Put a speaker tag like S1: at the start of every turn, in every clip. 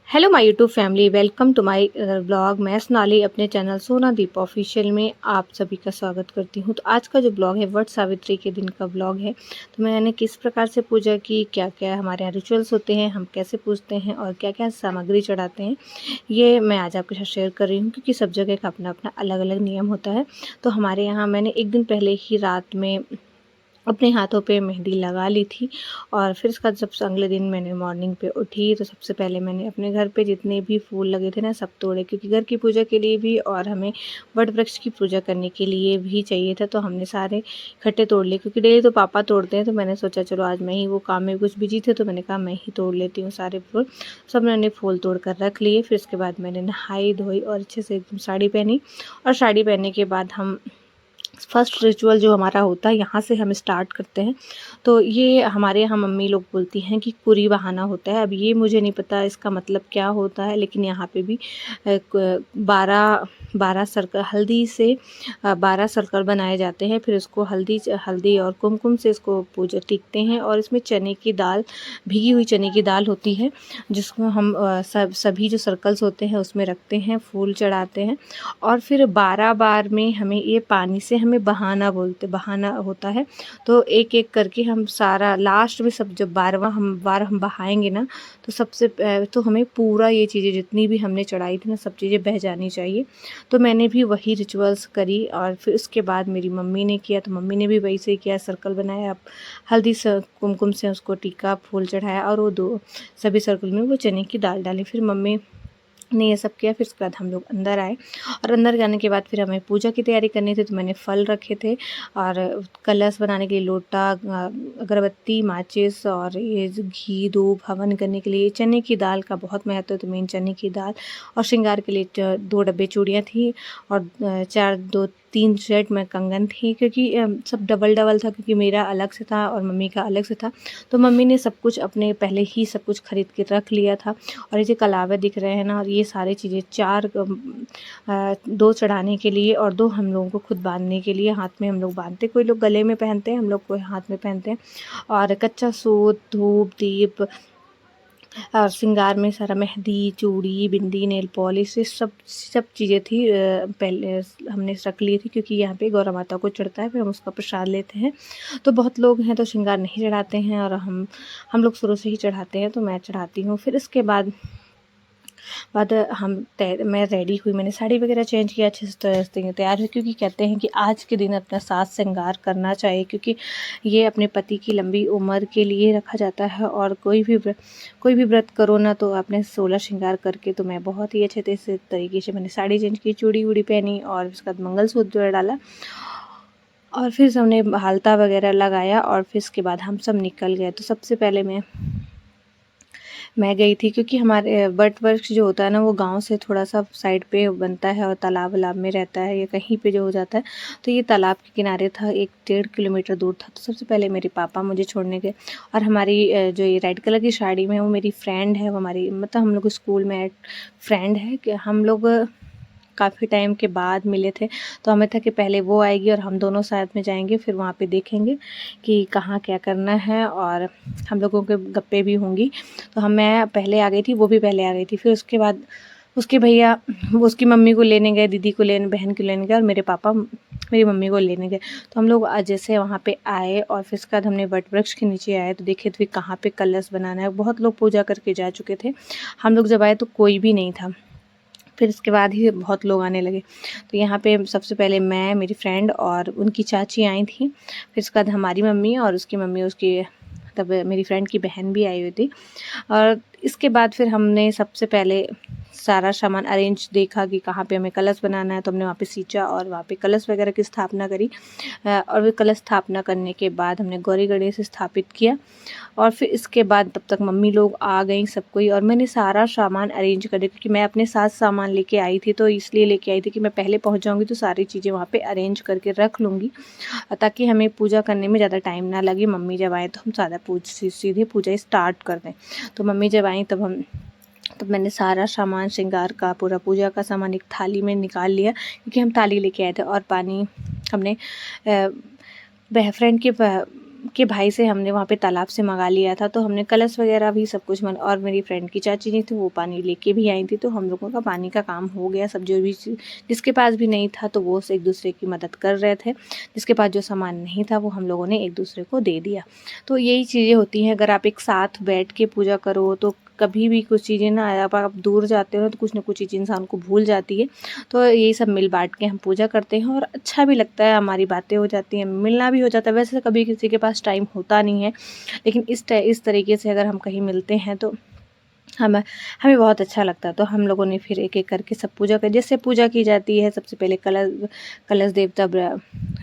S1: Hello my YouTube family, welcome to my blog. मैं सोनाली अपने channel सोना दीप ऑफिशियल में आप सभी का स्वागत करती हूं। तो आज का जो ब्लॉग है वट सावित्री के दिन का ब्लॉग है। तो मैंने किस प्रकार से पूजा की, क्या क्या हमारे यहाँ रिचुअल्स होते हैं, हम कैसे पूजते हैं और क्या क्या सामग्री चढ़ाते हैं, ये मैं आज आपके साथ शेयर कर रही हूँ। क्योंकि सब जगह का अपना अपना अलग अलग नियम होता है। तो हमारे यहाँ मैंने एक दिन पहले ही रात में अपने हाथों पे मेहंदी लगा ली थी। और फिर इसका जब अगले दिन मैंने मॉर्निंग पे उठी तो सबसे पहले मैंने अपने घर पे जितने भी फूल लगे थे ना सब तोड़े, क्योंकि घर की पूजा के लिए भी और हमें वट वृक्ष की पूजा करने के लिए भी चाहिए था। तो हमने सारे इकट्ठे तोड़ लिए, क्योंकि डेली तो पापा तोड़ते हैं। तो मैंने सोचा चलो आज मैं ही, वो काम में कुछ बिजी थे तो मैंने कहा मैं ही तोड़ लेती हूँ सारे फूल। सब मैंने फूल तोड़ कर रख लिए। फिर इसके बाद मैंने नहाई धोई और अच्छे से एकदम साड़ी पहनी। और साड़ी पहनने के बाद हम फर्स्ट रिचुअल जो हमारा होता है यहाँ से हम स्टार्ट करते हैं। तो ये हमारे यहाँ मम्मी लोग बोलती हैं कि कुरी बहाना होता है। अब ये मुझे नहीं पता इसका मतलब क्या होता है, लेकिन यहाँ पे भी 12 सर्कल हल्दी से 12 सर्कल बनाए जाते हैं। फिर उसको हल्दी और कुमकुम से इसको पूजा टीकते हैं। और इसमें चने की दाल, भीगी हुई चने की दाल होती है, जिसको हम सभी जो सर्कल्स होते हैं उसमें रखते हैं, फूल चढ़ाते हैं। और फिर 12 बार में हमें ये पानी से हमें बहाना होता है। तो एक एक करके हम सारा लास्ट में सब जब 12वां बार हम बहाएंगे ना, तो तो हमें पूरा ये चीज़ें जितनी भी हमने चढ़ाई थी ना सब चीज़ें बह जानी चाहिए। तो मैंने भी वही रिचुअल्स करी। और फिर उसके बाद मेरी मम्मी ने किया, तो मम्मी ने भी वही से किया, सर्कल बनाया, हल्दी से कुमकुम से उसको टीका, फूल चढ़ाया और वो दो सभी सर्कल में वो चने की दाल डाली। फिर मम्मी ने ये सब किया। फिर उसके बाद हम लोग अंदर आए। और अंदर जाने के बाद फिर हमें पूजा की तैयारी करनी थी। तो मैंने फल रखे थे और कलश बनाने के लिए लोटा, अगरबत्ती, माचिस और ये घी धूप, हवन करने के लिए चने की दाल का बहुत महत्व है। तो मेन चने की दाल और श्रृंगार के लिए 2 डब्बे चूड़ियाँ थी और 3 सेट में कंगन थी। क्योंकि सब डबल डबल था, क्योंकि मेरा अलग से था और मम्मी का अलग से था। तो मम्मी ने सब कुछ अपने पहले ही सब कुछ खरीद के रख लिया था। और ये जो कलावे दिख रहे हैं ना, और ये सारी चीज़ें 2 चढ़ाने के लिए और 2 हम लोगों को खुद बांधने के लिए हाथ में हम लोग बांधते। कोई लोग गले में पहनते हैं, हम लोग कोई हाथ में पहनते हैं। और कच्चा सूत, धूप, दीप और श्रृंगार में सारा मेहंदी, चूड़ी, बिंदी, नेल पॉलिश, ये सब चीज़ें थी। पहले हमने रख ली थी, क्योंकि यहाँ पे गौरा माता को चढ़ता है, फिर हम उसका प्रसाद लेते हैं। तो बहुत लोग हैं तो श्रृंगार नहीं चढ़ाते हैं, और हम लोग शुरू से ही चढ़ाते हैं, तो मैं चढ़ाती हूँ। फिर इसके बाद मैं रेडी हुई, मैंने साड़ी वगैरह चेंज किया, अच्छे से तैयार हुई। क्योंकि कहते हैं कि आज के दिन अपना साज श्रृंगार करना चाहिए, क्योंकि ये अपने पति की लंबी उम्र के लिए रखा जाता है। और कोई भी व्रत करो ना, तो अपने 16 श्रृंगार करके, तो मैं बहुत ही अच्छे तरीके से मैंने साड़ी चेंज की, चूड़ी वूड़ी पहनी और उसके बाद मंगलसूत्र डाला। और फिर हमने हालता वगैरह लगाया और फिर इसके बाद हम सब निकल गए। तो सबसे पहले मैं गई थी, क्योंकि हमारे वट वृक्ष जो होता है ना, वो गांव से थोड़ा सा साइड पे बनता है और तालाब वालाब में रहता है, या कहीं पे जो हो जाता है। तो ये तालाब के किनारे था, 1-1.5 किलोमीटर दूर था। तो सबसे पहले मेरे पापा मुझे छोड़ने गए। और हमारी जो ये रेड कलर की साड़ी में, वो मेरी फ्रेंड है, वो हमारी मतलब हम लोग स्कूल में फ्रेंड है कि हम लोग काफ़ी टाइम के बाद मिले थे। तो हमें था कि पहले वो आएगी और हम दोनों साथ में जाएंगे, फिर वहाँ पे देखेंगे कि कहाँ क्या करना है, और हम लोगों के गप्पे भी होंगी। तो मैं पहले आ गई थी, वो भी पहले आ गई थी। फिर उसके बाद उसके भैया वो उसकी मम्मी को लेने गए, दीदी को लेने, बहन को लेने गए, और मेरे पापा मेरी मम्मी को लेने गए। तो हम लोग जैसे वहाँ पे आए और फिर उसके बाद हमने वट वृक्ष के नीचे आए, तो देखे थे कहाँ पे कलश बनाना है। बहुत लोग पूजा करके जा चुके थे। हम लोग जब आए तो कोई भी नहीं था। फिर इसके बाद ही बहुत लोग आने लगे। तो यहाँ पे सबसे पहले मैं, मेरी फ्रेंड और उनकी चाची आई थी। फिर उसके बाद हमारी मम्मी और उसकी मम्मी, उसकी तब मेरी फ्रेंड की बहन भी आई हुई थी। और इसके बाद फिर हमने सबसे पहले सारा सामान अरेंज देखा कि कहाँ पे हमें कलश बनाना है। तो हमने वहाँ पे सींचा और वहाँ पे कलश वगैरह की स्थापना करी। और वो कलश स्थापना करने के बाद हमने गौरी गणेश स्थापित किया। और फिर इसके बाद तब तक मम्मी लोग आ गई सब कोई, और मैंने सारा सामान अरेंज कर दिया, क्योंकि मैं अपने साथ सामान लेके आई थी। तो इसलिए लेके आई थी कि मैं पहले पहुँच जाऊँगी तो सारी चीज़ें वहाँ पे अरेंज करके रख लूँगी, ताकि हमें पूजा करने में ज़्यादा टाइम ना लगे। मम्मी जब आए तो हम सीधे पूजा स्टार्ट कर दें। तो मम्मी जब आई तब मैंने सारा सामान श्रृंगार का, पूरा पूजा का सामान एक थाली में निकाल लिया, क्योंकि हम थाली लेके आए थे। और पानी हमने फ्रेंड के के भाई से हमने वहाँ पे तालाब से मंगा लिया था, तो हमने कलश वगैरह भी सब कुछ और मेरी फ्रेंड की चाची नहीं थी, वो पानी लेके भी आई थी, तो हम लोगों का पानी का काम हो गया। सब जो भी जिसके पास भी नहीं था तो वो एक दूसरे की मदद कर रहे थे, जिसके पास जो सामान नहीं था वो हम लोगों ने एक दूसरे को दे दिया। तो यही चीज़ें होती हैं, अगर आप एक साथ बैठ के पूजा करो तो कभी भी कुछ चीज़ें ना, आप दूर जाते हो तो कुछ ना कुछ चीज़ इंसान को भूल जाती है। तो यही सब मिल बांट के हम पूजा करते हैं और अच्छा भी लगता है, हमारी बातें हो जाती हैं, मिलना भी हो जाता है। वैसे कभी किसी के पास टाइम होता नहीं है, लेकिन इस तरीके से अगर हम कहीं मिलते हैं तो हमें बहुत अच्छा लगता है। तो हम लोगों ने फिर एक-एक करके सब पूजा कर, जैसे पूजा की जाती है सबसे पहले कलश देवता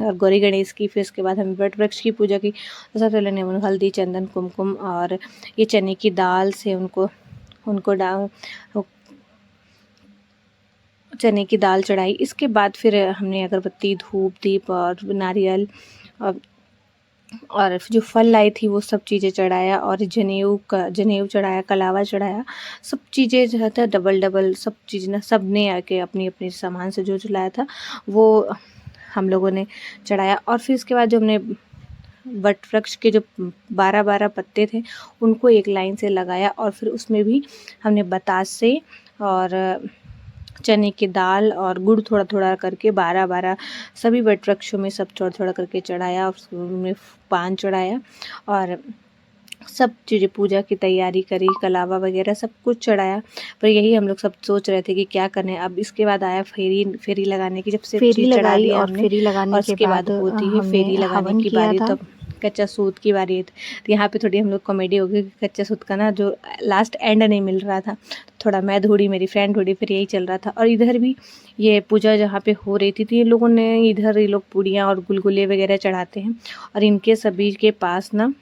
S1: और गौरी गणेश की, फिर उसके बाद हमने वट वृक्ष की पूजा की। तो सबसे पहले हमने हल्दी, चंदन, कुमकुम और ये चने की दाल से उनको चने की दाल चढ़ाई। इसके बाद फिर हमने अगरबत्ती, धूप, दीप और नारियल और जो फल लाई थी वो सब चीज़ें चढ़ाया और जनेऊ चढ़ाया, कलावा चढ़ाया। सब चीज़ें जो है डबल सब चीज़ ना, सब ने आके अपनी अपनी सामान से जो लाया था वो हम लोगों ने चढ़ाया। और फिर उसके बाद जो हमने वट वृक्ष के जो 12-12 पत्ते थे उनको एक लाइन से लगाया और फिर उसमें भी हमने बतासे और चने की दाल और गुड़ थोड़ा थोड़ा करके 12-12 सभी वट वृक्षों में सब थोड़ा थोड़ा करके चढ़ाया और उसमें पान चढ़ाया और सब चीज़ें पूजा की तैयारी करी, कलावा वगैरह सब कुछ चढ़ाया। पर यही हम लोग सब सोच रहे थे कि क्या करें। अब इसके बाद आया फेरी लगाने की, जब से फेरी चढ़ा दिया हमने
S2: फेरी लगाने
S1: और उसके बाद होती है फेरी लगाने की बारी, तब कच्चा सूत की बारी है। तो यहाँ पे थोड़ी हम लोग कॉमेडी हो गई कि कच्चा सूत का ना जो लास्ट एंड नहीं मिल रहा था, तो थोड़ा मैं ढूंढी, मेरी फ्रेंड ढूंढी, फिर यही चल रहा था। और इधर भी ये पूजा जहाँ पे हो रही थी तो ये लोगों ने इधर ये लोग पूड़ियाँ और गुलगुले वगैरह चढ़ाते हैं और इनके सभी के पास ना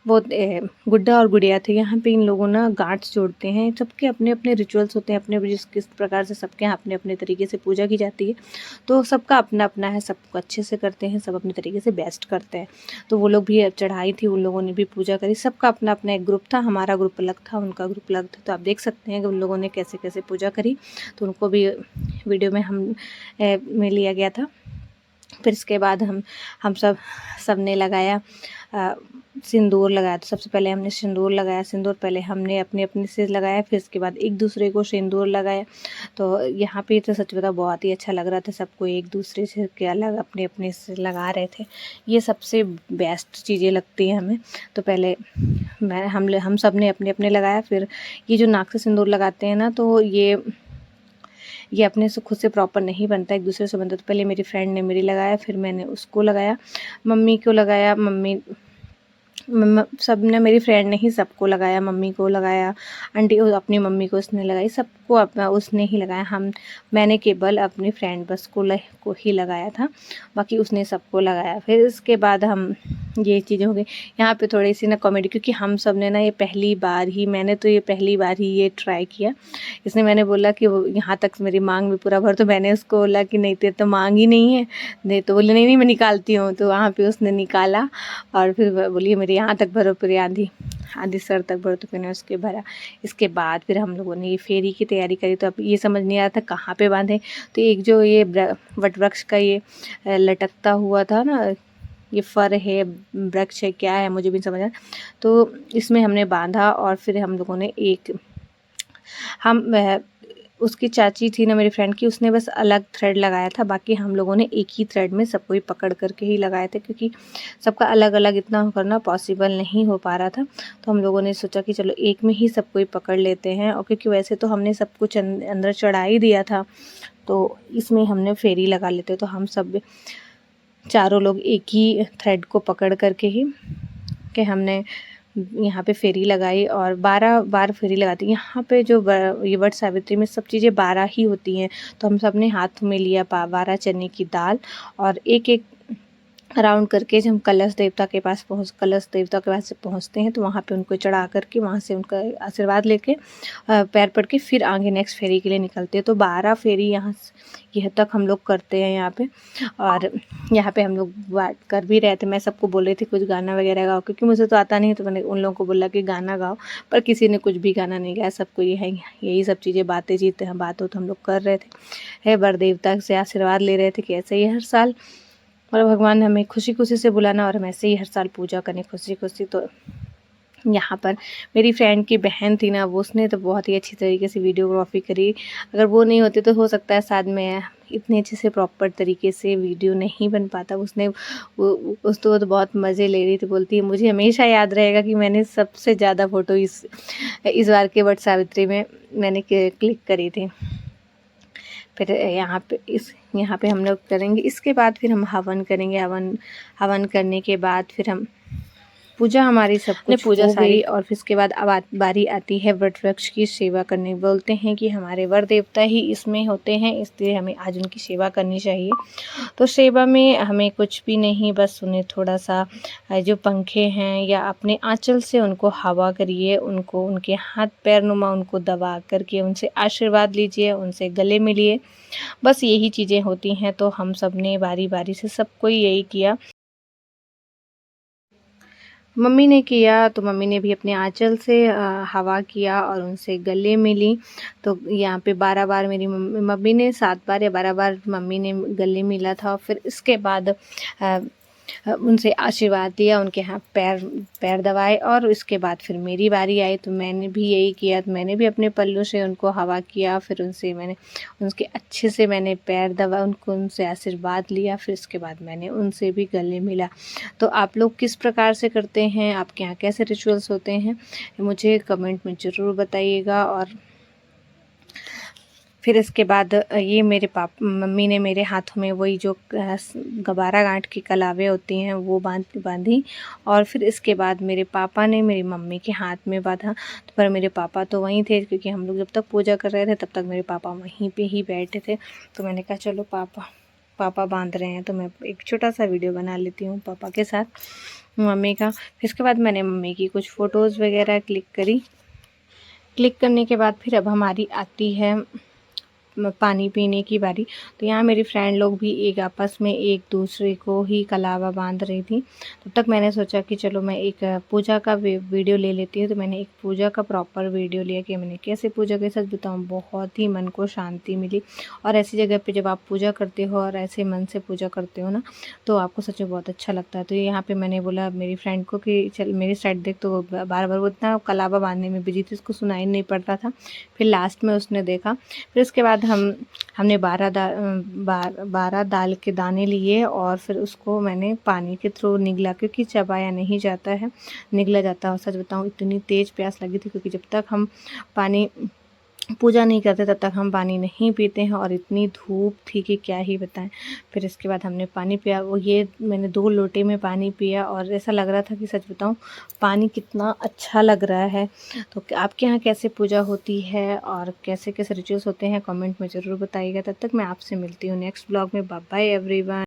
S1: वो गुड्डा और गुड़िया थे। यहाँ पे इन लोगों ना गांठ जोड़ते हैं, सबके अपने अपने रिचुअल्स होते हैं, अपने जिस किस प्रकार से सबके यहाँ अपने अपने तरीके से पूजा की जाती है। तो सबका अपना अपना है, सबको अच्छे से करते हैं, सब अपने तरीके से बेस्ट करते हैं। तो वो लोग भी चढ़ाई थी, उन लोगों ने भी पूजा करी, सबका अपना अपना एक ग्रुप था, हमारा ग्रुप अलग था, उनका ग्रुप अलग था। तो आप देख सकते हैं कि उन लोगों ने कैसे कैसे पूजा करी, तो उनको भी वीडियो में में लिया गया था। फिर इसके बाद हम सब ने लगाया सिंदूर लगाया। तो सबसे पहले हमने सिंदूर लगाया, सिंदूर पहले हमने अपने अपने से लगाया, फिर इसके बाद एक दूसरे को सिंदूर लगाया। तो यहाँ पे तो सच बताओ बहुत ही अच्छा लग रहा था, सबको एक दूसरे से के अलग अपने अपने से लगा रहे थे। ये सबसे बेस्ट चीज़ें लगती हैं हमें। तो पहले हम सब ने अपने अपने लगाया। फिर ये जो नाक से सिंदूर लगाते हैं ना, तो ये अपने से खुद से प्रॉपर नहीं बनता, एक दूसरे से बनता। तो पहले मेरी फ्रेंड ने मेरी लगाया, फिर मैंने उसको लगाया, मम्मी को लगाया, सब ने, मेरी फ्रेंड ने ही सबको लगाया, मम्मी को लगाया, आंटी अपनी मम्मी को उसने लगाई, सबको अपना उसने ही लगाया। मैंने केवल अपनी फ्रेंड बस को ही लगाया था, बाकी उसने सबको लगाया। फिर इसके बाद हम ये चीज़ें हो गई। यहाँ पे थोड़ी सी ना कॉमेडी, क्योंकि हम सब ने ना ये पहली बार ही ये ट्राई किया। मैंने बोला कि वो यहाँ तक मेरी मांग भी पूरा भर, तो मैंने उसको बोला कि नहीं तेरे तो मांग ही नहीं है, नहीं तो बोले नहीं मैं निकालती हूँ। तो वहाँ पे उसने निकाला और फिर बोलिए मेरे यहाँ तक भरो, पूरी आधी सर तक भरो, तो मैंने उसके भरा। इसके बाद फिर हम लोगों ने ये फेरी की तैयारी करी। तो अब ये समझ नहीं आ रहा था कहाँ पे बांधे, तो एक जो ये वट वृक्ष का ये लटकता हुआ था ना, ये फर है, वृक्ष है, क्या है मुझे भी समझ आया, तो इसमें हमने बांधा। और फिर हम लोगों ने उसकी चाची थी ना मेरी फ्रेंड की, उसने बस अलग थ्रेड लगाया था, बाकी हम लोगों ने एक ही थ्रेड में सबको ही पकड़ करके ही लगाए थे, क्योंकि सबका अलग अलग इतना करना पॉसिबल नहीं हो पा रहा था। तो हम लोगों ने सोचा कि चलो एक में ही सबको ही पकड़ लेते हैं, और क्योंकि वैसे तो हमने सब कुछ अंदर चढ़ा ही दिया था, तो इसमें हमने फेरी लगा लेते। तो हम सब चारों लोग एक ही थ्रेड को पकड़ करके ही हमने यहाँ पे फेरी लगाई और 12 बार फेरी लगाती। यहाँ पे जो ये वट सावित्री में सब चीज़ें 12 ही होती हैं। तो हम सब ने हाथ में लिया 12 चने की दाल और एक एक राउंड करके जब हम कलश देवता के पास पहुँचते हैं, तो वहाँ पे उनको चढ़ा करके वहाँ से उनका आशीर्वाद लेके पैर पड़ के फिर आगे नेक्स्ट फेरी के लिए निकलते हैं। तो 12 फेरी यहाँ तक हम लोग करते हैं यहाँ पे। और यहाँ पे हम लोग बात कर भी रहे थे, मैं सबको बोल रही थी कुछ गाना वगैरह गाओ, क्योंकि मुझे तो आता नहीं है, तो मैंने उन लोगों को बोला कि गाना गाओ, पर किसी ने कुछ भी गाना नहीं गाया। सबको यही सब चीज़ें बातें तो हम लोग कर रहे थे, बर देवता से आशीर्वाद ले रहे थे कि ऐसे ही हर साल और भगवान हमें खुशी-खुशी से बुलाना और हम ऐसे ही हर साल पूजा करें खुशी-खुशी। तो यहाँ पर मेरी फ्रेंड की बहन थी ना, वो उसने तो बहुत ही अच्छी तरीके से वीडियोग्राफी करी। अगर वो नहीं होती तो हो सकता है शायद मैं इतने अच्छे से प्रॉपर तरीके से वीडियो नहीं बन पाता। उसने वो तो बहुत मज़े ले रही थी, बोलती है मुझे हमेशा याद रहेगा कि मैंने सबसे ज़्यादा फ़ोटो इस बार के वट सावित्री में मैंने क्लिक करी थी। फिर यहाँ पे हम लोग करेंगे, इसके बाद फिर हम हवन करेंगे। हवन करने के बाद फिर हम पूजा हमारी सब कुछ पूजा सारी, और फिर इसके बाद अब बारी आती है वट वृक्ष की सेवा करने। बोलते हैं कि हमारे वर देवता ही इसमें होते हैं, इसलिए हमें आज उनकी सेवा करनी चाहिए। तो सेवा में हमें कुछ भी नहीं, बस उन्हें थोड़ा सा जो पंखे हैं या अपने आंचल से उनको हवा करिए, उनको उनके हाथ पैर नुमा उनको दबा करके उनसे आशीर्वाद लीजिए, उनसे गले मिलिए। बस यही चीज़ें होती हैं। तो हम सब ने बारी बारी से सबको यही किया। मम्मी ने किया तो मम्मी ने भी अपने आंचल से हवा किया और उनसे गले मिली। तो यहाँ पे 12 बार मेरी मम्मी ने 7 बार या 12 बार मम्मी ने गले मिला था। फिर इसके बाद उनसे आशीर्वाद दिया, उनके हाथ पैर दबाए, और इसके बाद फिर मेरी बारी आई तो मैंने भी यही किया। तो मैंने भी अपने पल्लू से उनको हवा किया, फिर उनके अच्छे से मैंने पैर दबा, उनसे आशीर्वाद लिया। फिर इसके बाद मैंने उनसे भी गले मिला। तो आप लोग किस प्रकार से करते हैं, आपके यहाँ कैसे रिचुअल्स होते हैं, मुझे कमेंट में ज़रूर बताइएगा। और फिर इसके बाद ये मेरे मम्मी ने मेरे हाथों में वही जो गबारा गांठ की कलावें होती हैं वो बांधी। और फिर इसके बाद मेरे पापा ने मेरी मम्मी के हाथ में बांधा। तो पर मेरे पापा तो वहीं थे, क्योंकि हम लोग जब तक पूजा कर रहे थे तब तक मेरे पापा वहीं पे ही बैठे थे। तो मैंने कहा चलो पापा बांध रहे हैं तो मैं एक छोटा सा वीडियो बना लेती हूँ पापा के साथ मम्मी का। फिर इसके बाद मैंने मम्मी की कुछ फ़ोटोज़ वगैरह क्लिक करी। क्लिक करने के बाद फिर अब हमारी आती है पानी पीने की बारी। तो यहाँ मेरी फ्रेंड लोग भी एक आपस में एक दूसरे को ही कलावा बांध रही थी। तब तक मैंने सोचा कि चलो मैं एक पूजा का वीडियो ले लेती हूँ। तो मैंने एक पूजा का प्रॉपर वीडियो लिया कि मैंने कैसे पूजा के साथ बताऊँ। बहुत ही मन को शांति मिली। और ऐसी जगह पे जब आप पूजा करते हो और ऐसे मन से पूजा करते हो ना, तो आपको सच में बहुत अच्छा लगता है। तो यहाँ पर मैंने बोला मेरी फ्रेंड को कि चल मेरी साइड देख, तो बार बार वो इतना कलावा बांधने में बिजी थी, उसको सुनाई नहीं पड़ता था। फिर लास्ट में उसने देखा। फिर उसके बाद हमने 12 दाल के दाने लिए और फिर उसको मैंने पानी के थ्रू निगला, क्योंकि चबाया नहीं जाता है, निगला जाता है। और सच बताऊँ इतनी तेज़ प्यास लगी थी, क्योंकि जब तक हम पानी पूजा नहीं करते तब तक हम पानी नहीं पीते हैं, और इतनी धूप थी कि क्या ही बताएं। फिर इसके बाद हमने पानी पिया, मैंने 2 लोटे में पानी पिया, और ऐसा लग रहा था कि सच बताऊं पानी कितना अच्छा लग रहा है। तो आपके यहाँ कैसे पूजा होती है और कैसे कैसे रिचुअल्स होते हैं, कमेंट में ज़रूर बताइएगा। तब तक मैं आपसे मिलती हूँ नेक्स्ट ब्लॉग में। Bye bye everyone.